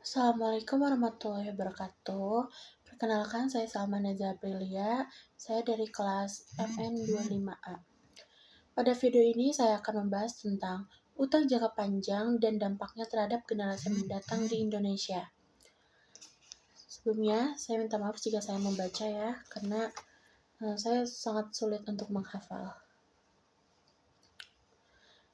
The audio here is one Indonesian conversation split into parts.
Assalamualaikum warahmatullahi wabarakatuh. Perkenalkan, saya Salma Naza Aprilia. Saya dari kelas MN25A. Pada video ini saya akan membahas tentang utang jangka panjang dan dampaknya terhadap generasi mendatang di Indonesia. Sebelumnya, saya minta maaf jika saya membaca ya, karena saya sangat sulit untuk menghafal.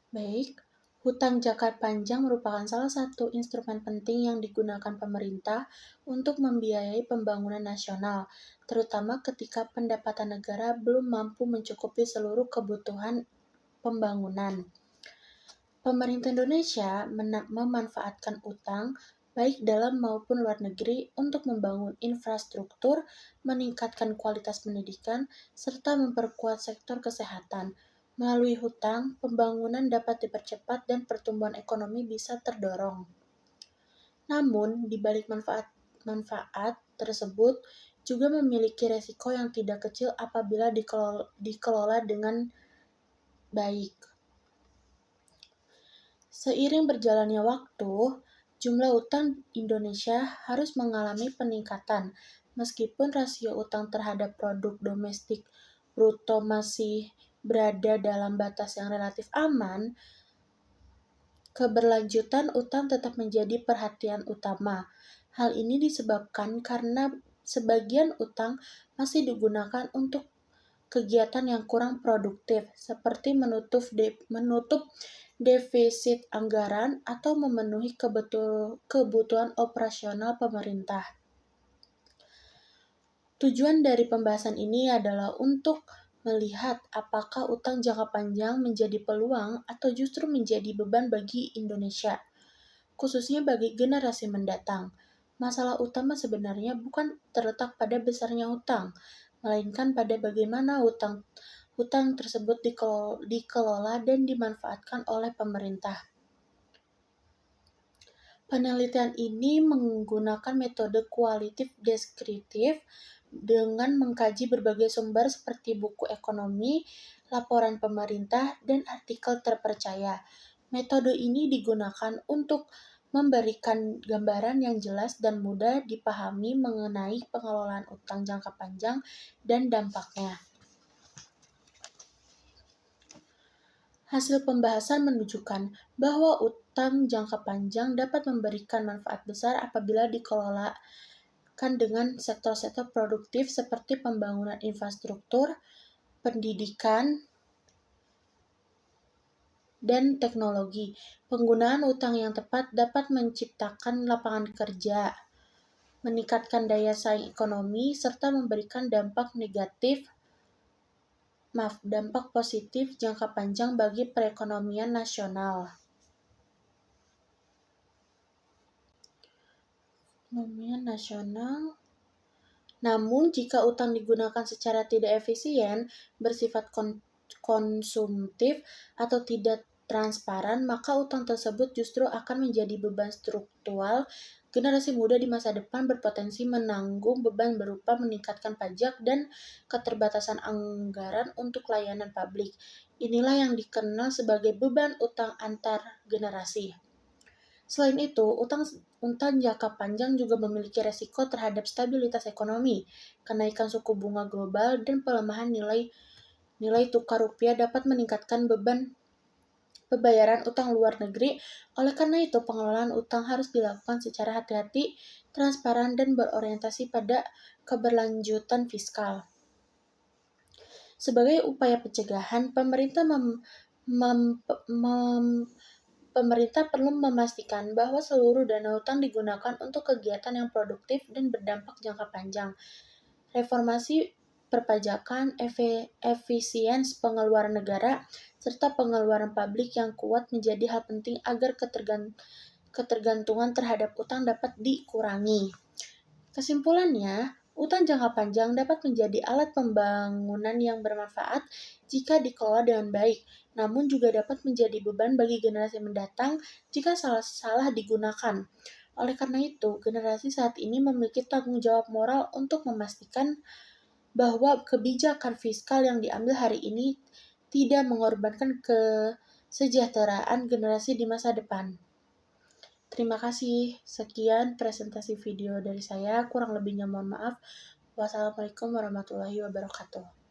Baik, hutang jangka panjang merupakan salah satu instrumen penting yang digunakan pemerintah untuk membiayai pembangunan nasional, terutama ketika pendapatan negara belum mampu mencukupi seluruh kebutuhan pembangunan. Pemerintah Indonesia memanfaatkan utang baik dalam maupun luar negeri untuk membangun infrastruktur, meningkatkan kualitas pendidikan, serta memperkuat sektor kesehatan. Melalui hutang, pembangunan dapat dipercepat dan pertumbuhan ekonomi bisa terdorong. Namun, di balik manfaat tersebut juga memiliki resiko yang tidak kecil apabila dikelola dengan baik. Seiring berjalannya waktu, jumlah utang Indonesia harus mengalami peningkatan. Meskipun rasio utang terhadap produk domestik bruto masih berada dalam batas yang relatif aman, keberlanjutan utang tetap menjadi perhatian utama. Hal ini disebabkan karena sebagian utang masih digunakan untuk kegiatan yang kurang produktif, seperti menutup defisit anggaran atau memenuhi kebutuhan operasional pemerintah. Tujuan dari pembahasan ini adalah untuk melihat apakah utang jangka panjang menjadi peluang atau justru menjadi beban bagi Indonesia, khususnya bagi generasi mendatang. Masalah utama sebenarnya bukan terletak pada besarnya utang, melainkan pada bagaimana hutang tersebut dikelola dan dimanfaatkan oleh pemerintah. Penelitian ini menggunakan metode kualitatif deskriptif dengan mengkaji berbagai sumber seperti buku ekonomi, laporan pemerintah, dan artikel terpercaya. Metode ini digunakan untuk memberikan gambaran yang jelas dan mudah dipahami mengenai pengelolaan utang jangka panjang dan dampaknya. Hasil pembahasan menunjukkan bahwa utang jangka panjang dapat memberikan manfaat besar apabila dikelola dengan sektor-sektor produktif seperti pembangunan infrastruktur, pendidikan, dan teknologi. Penggunaan utang yang tepat dapat menciptakan lapangan kerja, meningkatkan daya saing ekonomi, serta memberikan dampak positif jangka panjang bagi perekonomian nasional. Namun, jika utang digunakan secara tidak efisien, bersifat konsumtif, atau tidak transparan, maka utang tersebut justru akan menjadi beban struktural. Generasi muda di masa depan berpotensi menanggung beban berupa meningkatkan pajak dan keterbatasan anggaran untuk layanan publik. Inilah yang dikenal sebagai beban utang antar generasi. Selain itu, utang jangka panjang juga memiliki resiko terhadap stabilitas ekonomi. Kenaikan suku bunga global dan pelemahan nilai tukar rupiah dapat meningkatkan beban pembayaran utang luar negeri. Oleh karena itu, pengelolaan utang harus dilakukan secara hati-hati, transparan, dan berorientasi pada keberlanjutan fiskal. Sebagai upaya pencegahan, pemerintah perlu memastikan bahwa seluruh dana utang digunakan untuk kegiatan yang produktif dan berdampak jangka panjang. Reformasi perpajakan, efisiensi pengeluaran negara, serta pengeluaran publik yang kuat menjadi hal penting agar ketergantungan terhadap utang dapat dikurangi. Kesimpulannya, utang jangka panjang dapat menjadi alat pembangunan yang bermanfaat jika dikelola dengan baik, namun juga dapat menjadi beban bagi generasi mendatang jika salah digunakan. Oleh karena itu, generasi saat ini memiliki tanggung jawab moral untuk memastikan bahwa kebijakan fiskal yang diambil hari ini tidak mengorbankan kesejahteraan generasi di masa depan. Terima kasih. Sekian presentasi video dari saya. Kurang lebihnya mohon maaf. Wassalamualaikum warahmatullahi wabarakatuh.